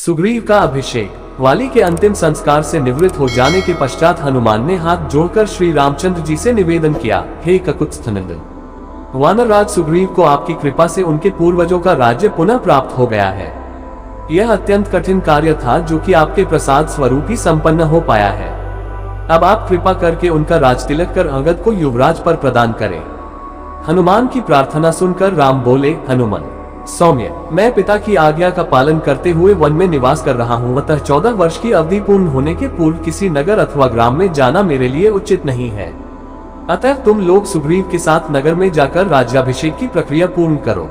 सुग्रीव का अभिषेक। वाली के अंतिम संस्कार से निवृत्त हो जाने के पश्चात हनुमान ने हाथ जोड़कर श्री रामचंद्र जी से निवेदन किया, हे ककुत्स्थनंदन, वानरराज सुग्रीव को आपकी कृपा से उनके पूर्वजों का राज्य पुनः प्राप्त हो गया है। यह अत्यंत कठिन कार्य था जो कि आपके प्रसाद स्वरूप ही संपन्न हो पाया है। अब आप कृपा करके उनका राजतिलक कर अंगद को युवराज पर प्रदान करें। हनुमान की प्रार्थना सुनकर राम बोले, हनुमान सौम्य, मैं पिता की आज्ञा का पालन करते हुए वन में निवास कर रहा हूँ, अतः 14 वर्ष की अवधि पूर्ण होने के पूर्व किसी नगर अथवा ग्राम में जाना मेरे लिए उचित नहीं है। अतः तुम लोग सुग्रीव के साथ नगर में जाकर राज्याभिषेक की प्रक्रिया पूर्ण करो।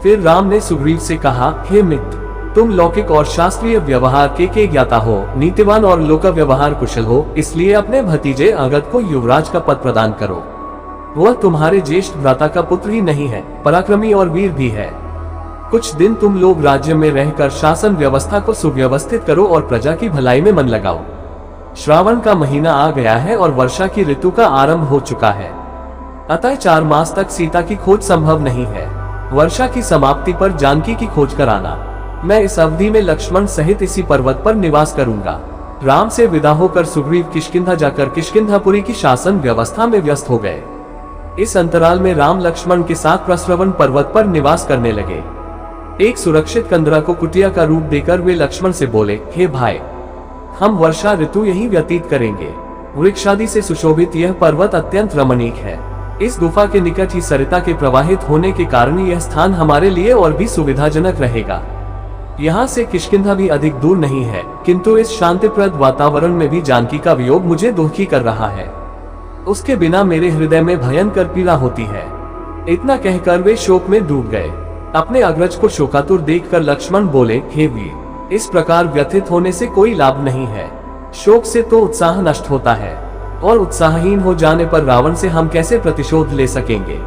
फिर राम ने सुग्रीव से कहा, हे मित्र, तुम लौकिक और शास्त्रीय व्यवहार के ज्ञाता हो, नीतिवान और लोक व्यवहार कुशल हो, इसलिए अपने भतीजे अंगद को युवराज का पद प्रदान करो। वह तुम्हारे ज्येष्ठ भ्राता का पुत्र ही नहीं है, पराक्रमी और वीर भी है। कुछ दिन तुम लोग राज्य में रहकर शासन व्यवस्था को सुव्यवस्थित करो और प्रजा की भलाई में मन लगाओ। श्रावण का महीना आ गया है और वर्षा की ऋतु का आरंभ हो चुका है, अतः 4 मास तक सीता की खोज संभव नहीं है। वर्षा की समाप्ति पर जानकी की खोज कराना। मैं इस अवधि में लक्ष्मण सहित इसी पर्वत पर निवास करूंगा। राम से विदा होकर सुग्रीव किष्किंधा जाकर किष्किंधापुरी की शासन व्यवस्था में व्यस्त हो गए। इस अंतराल में राम लक्ष्मण के साथ प्रस्रवण पर्वत पर निवास करने लगे। एक सुरक्षित कंदरा को कुटिया का रूप देकर वे लक्ष्मण से बोले, हे भाई, हम वर्षा ऋतु यही व्यतीत करेंगे। वृक्षादि से सुशोभित यह पर्वत अत्यंत रमणीक है। इस गुफा के निकट ही सरिता के प्रवाहित होने के कारण यह स्थान हमारे लिए और भी सुविधाजनक रहेगा। यहाँ से किष्किंधा भी अधिक दूर नहीं है, किंतु इस शांतिप्रद वातावरण में भी जानकी का वियोग मुझे दुखी कर रहा है। उसके बिना मेरे हृदय में भयंकर पीड़ा होती है। इतना कहकर वे शोक में डूब गए। अपने अग्रज को शोकातुर देखकर लक्ष्मण बोले, हे वीर, इस प्रकार व्यथित होने से कोई लाभ नहीं है। शोक से तो उत्साह नष्ट होता है, और उत्साहहीन हो जाने पर रावण से हम कैसे प्रतिशोध ले सकेंगे।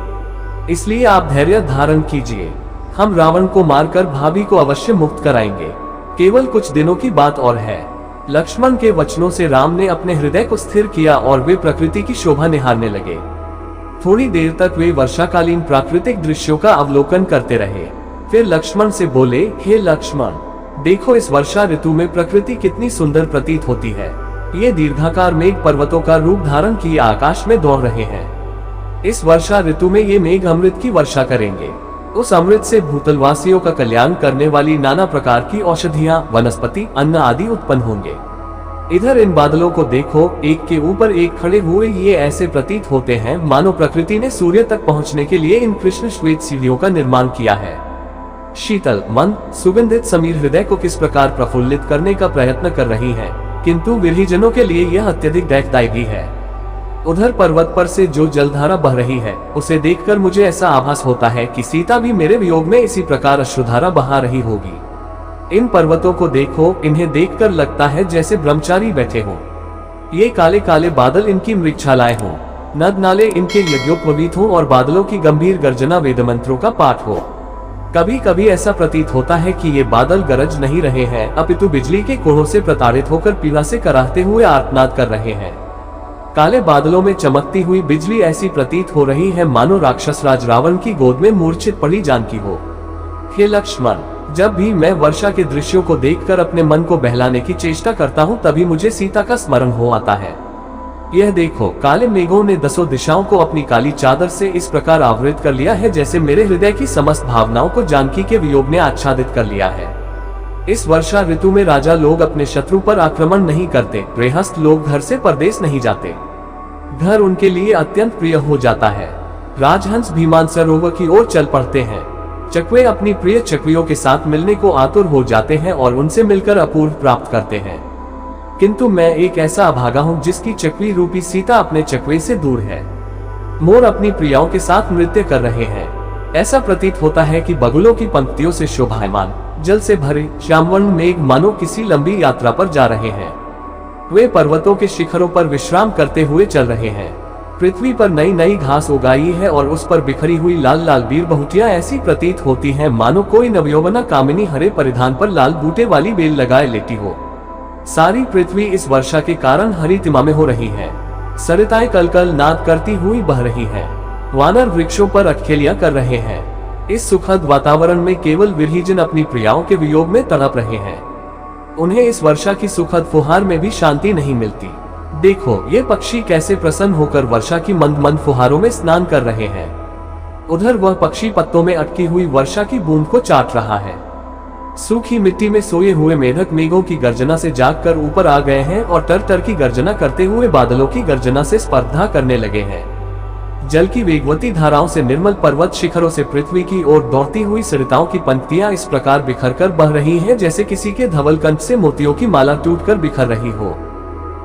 इसलिए आप धैर्य धारण कीजिए। हम रावण को मारकर भाभी को अवश्य मुक्त कराएंगे। केवल कुछ दिनों की बात और है। लक्ष्मण के वचनों से राम ने अपने हृदय को स्थिर किया और वे प्रकृति की शोभा निहारने लगे। थोड़ी देर तक वे वर्षाकालीन प्राकृतिक दृश्यों का अवलोकन करते रहे। फिर लक्ष्मण से बोले, हे लक्ष्मण, देखो इस वर्षा ऋतु में प्रकृति कितनी सुंदर प्रतीत होती है। ये दीर्घाकार मेघ पर्वतों का रूप धारण किए आकाश में दौड़ रहे हैं। इस वर्षा ऋतु में ये मेघ अमृत की वर्षा करेंगे। उस अमृत से भूतलवासियों का कल्याण करने वाली नाना प्रकार की औषधियां, वनस्पति, अन्न आदि उत्पन्न होंगे। इधर इन बादलों को देखो, एक के ऊपर एक खड़े हुए ये ऐसे प्रतीत होते हैं मानो प्रकृति ने सूर्य तक पहुंचने के लिए इन कृष्ण श्वेत सीढ़ियों का निर्माण किया है। शीतल, मंद, सुगंधित समीर हृदय को किस प्रकार प्रफुल्लित करने का प्रयत्न कर रही है, किंतु विरहीजनों के लिए यह अत्यधिक दैखदायी भी है। उधर पर्वत पर से जो जलधारा बह रही है, उसे देखकर मुझे ऐसा आभास होता है कि सीता भी मेरे वियोग में इसी प्रकार अश्रुधारा बहा रही होगी। इन पर्वतों को देखो, इन्हें देखकर लगता है जैसे ब्रह्मचारी बैठे हों। ये काले काले बादल इनकी मृगछालाएं हों, नद नाले इनके यज्ञोपवीत हों और बादलों की गंभीर गर्जना वेद मंत्रों का पाठ हो। कभी कभी ऐसा प्रतीत होता है कि ये बादल गरज नहीं रहे हैं, अपितु बिजली के कोड़ों से प्रताड़ित होकर पीड़ा से कराहते हुए आर्तनाद कर रहे हैं। काले बादलों में चमकती हुई बिजली ऐसी प्रतीत हो रही है मानो राक्षस राज रावण की गोद में मूर्छित पड़ी जानकी हो। हे लक्ष्मण, जब भी मैं वर्षा के दृश्यों को देखकर अपने मन को बहलाने की चेष्टा करता हूँ, तभी मुझे सीता का स्मरण हो आता है। यह देखो, काले मेघों ने 10 दिशाओं को अपनी काली चादर से इस प्रकार आवृत कर लिया है जैसे मेरे हृदय की समस्त भावनाओं को जानकी के वियोग ने आच्छादित कर लिया है। इस वर्षा ऋतु में राजा लोग अपने शत्रु पर आक्रमण नहीं करते, गृहस्थ लोग घर से परदेश नहीं जाते। घर उनके लिए अत्यंत प्रिय हो जाता है। राजहंस भी मानसरोवर की ओर चल पड़ते हैं। चकवे अपनी प्रिय चकवियों के साथ मिलने को आतुर हो जाते हैं और उनसे मिलकर अपूर्व प्राप्त करते हैं। किंतु मैं एक ऐसा अभागा हूँ जिसकी चकवी रूपी सीता अपने चकवे से दूर है। मोर अपनी प्रियाओं के साथ नृत्य कर रहे हैं। ऐसा प्रतीत होता है कि बगुलों की पंक्तियों से शोभायमान जल से भरे श्यामवर्ण मेघ मानो किसी लंबी यात्रा पर जा रहे हैं। वे पर्वतों के शिखरों पर विश्राम करते हुए चल रहे हैं। पृथ्वी पर नई नई घास उगाई है और उस पर बिखरी हुई लाल लाल बीर बहुतियां ऐसी प्रतीत होती हैं मानो कोई नवयौवना कामिनी हरे परिधान पर लाल बूटे वाली बेल लगाए लेटी हो। सारी पृथ्वी इस वर्षा के कारण हरी तिमामे हो रही है। सरिताएं कलकल नाद करती हुई बह रही हैं। वानर वृक्षों पर अटखेलियां कर रहे हैं। इस सुखद वातावरण में केवल विरहीजन अपनी प्रियाओं के वियोग में तड़प रहे हैं। उन्हें इस वर्षा की सुखद फुहार में भी शांति नहीं मिलती। देखो, ये पक्षी कैसे प्रसन्न होकर वर्षा की मंद मंद फुहारों में स्नान कर रहे हैं। उधर वह पक्षी पत्तों में अटकी हुई वर्षा की बूंद को चाट रहा है। सूखी मिट्टी में सोए हुए मेढक मेघों की गर्जना से जागकर ऊपर आ गए हैं और टर टर की गर्जना करते हुए बादलों की गर्जना से स्पर्धा करने लगे हैं। जल की वेगवती धाराओं से निर्मल पर्वत शिखरों से पृथ्वी की ओर दौड़ती हुई सरिताओं की पंक्तियां इस प्रकार बिखरकर बह रही हैं जैसे किसी के धवल कंठ से मोतियों की माला टूटकर बिखर रही हो।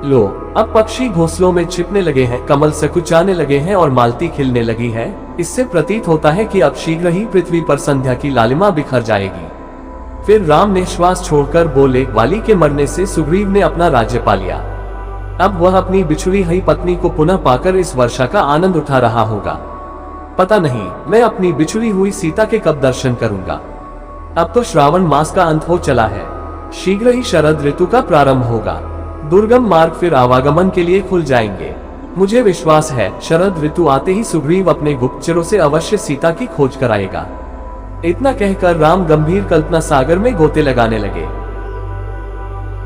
लो, अब पक्षी घोंसलों में छिपने लगे हैं, कमल सकुचाने लगे हैं और मालती खिलने लगी है। इससे प्रतीत होता है कि अब शीघ्र ही पृथ्वी पर संध्या की लालिमा बिखर जाएगी। फिर राम ने श्वास छोड़कर बोले, वाली के मरने से सुग्रीव ने अपना राज्य पा लिया। अब वह अपनी बिछुड़ी हुई पत्नी को पुनः पाकर इस वर्षा का आनंद उठा रहा होगा। पता नहीं मैं अपनी बिछुड़ी हुई सीता के कब दर्शन करूंगा। अब तो श्रावण मास का अंत हो चला है, शीघ्र ही शरद ऋतु का प्रारंभ होगा। दुर्गम मार्ग फिर आवागमन के लिए खुल जाएंगे। मुझे विश्वास है शरद ऋतु आते ही सुग्रीव अपने गुप्तचरों से अवश्य सीता की खोज कराएगा। इतना कहकर राम गंभीर कल्पना सागर में गोते लगाने लगे।